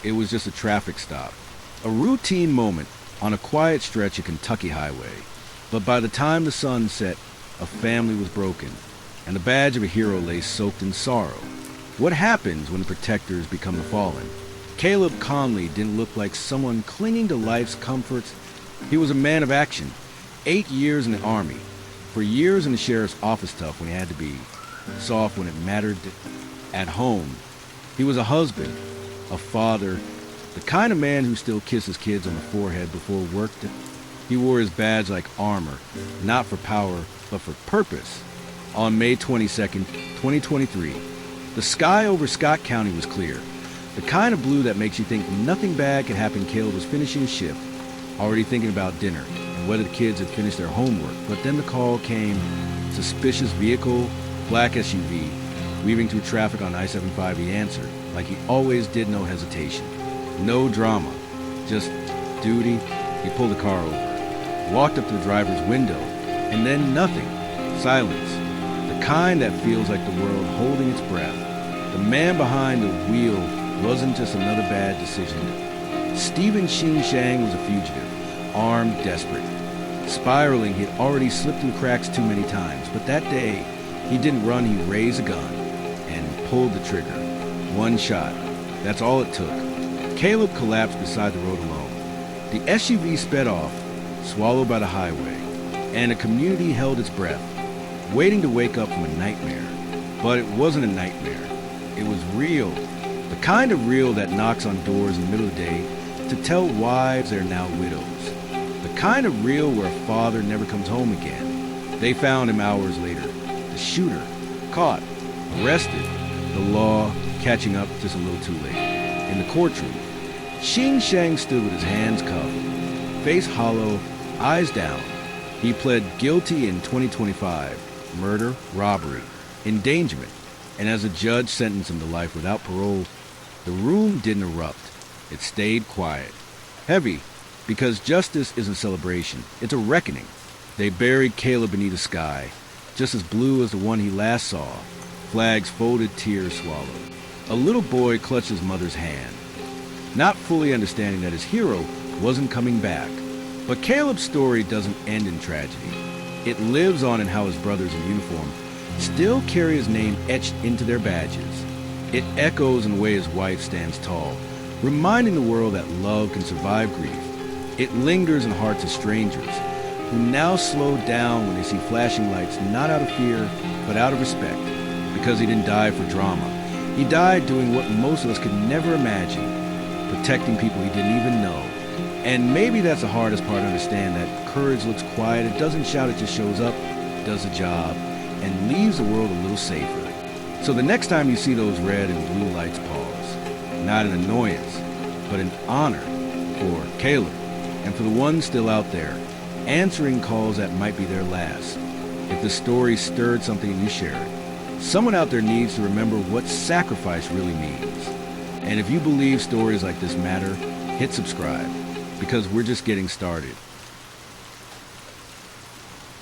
it was just a traffic stop. A routine moment on a quiet stretch of Kentucky highway. But by the time the sun set, a family was broken, and the badge of a hero lay soaked in sorrow. What happens when the protectors become the fallen? Caleb Conley didn't look like someone clinging to life's comforts. He was a man of action. 8 years in the Army. For years in the sheriff's office tough when he had to be. Soft when it mattered. At home. He was a husband. A father. The kind of man who still kisses kids on the forehead before work. He wore his badge like armor. Not for power, but for purpose. On May 22nd, 2023, the sky over Scott County was clear. The kind of blue that makes you think nothing bad could happen. Caleb was finishing his shift, already thinking about dinner and whether the kids had finished their homework. But then the call came. Suspicious vehicle, black SUV, weaving through traffic on I-75. He answered, like he always did, no hesitation. No drama, just duty. He pulled the car over, walked up to the driver's window, and then nothing. Silence. The kind that feels like the world holding its breath. The man behind the wheel wasn't just another bad decision. Steven Sheangshang was a fugitive, armed, desperate. Spiraling, he'd already slipped through cracks too many times, but that day, he didn't run, he raised a gun and pulled the trigger. One shot. That's all it took. Caleb collapsed beside the road alone. The SUV sped off, swallowed by the highway, and the community held its breath, waiting to wake up from a nightmare. But it wasn't a nightmare. It was real. The kind of real that knocks on doors in the middle of the day to tell wives they're now widows. The kind of real where a father never comes home again. They found him hours later. The shooter, caught, arrested. The law catching up just a little too late. In the courtroom, Sheangshang stood with his hands cuffed, face hollow, eyes down. He pled guilty in 2025, murder, robbery, endangerment, and as a judge sentenced him to life without parole, the room didn't erupt. It stayed quiet. Heavy, because justice isn't a celebration, it's a reckoning. They buried Caleb beneath a sky, just as blue as the one he last saw, flags folded, tears swallowed. A little boy clutched his mother's hand, not fully understanding that his hero wasn't coming back. But Caleb's story doesn't end in tragedy. It lives on in how his brothers in uniform still carry his name etched into their badges. It echoes in the way his wife stands tall, reminding the world that love can survive grief. It lingers in hearts of strangers who now slow down when they see flashing lights, not out of fear, but out of respect, because he didn't die for drama. He died doing what most of us could never imagine, protecting people he didn't even know. And maybe that's the hardest part to understand, that courage looks quiet, it doesn't shout, it just shows up, does the job, and leaves the world a little safer. So the next time you see those red and blue lights, pause. Not an annoyance, but an honor for Caleb, and for the ones still out there, answering calls that might be their last. If the story stirred something and you share it, someone out there needs to remember what sacrifice really means. And if you believe stories like this matter, hit subscribe, because we're just getting started.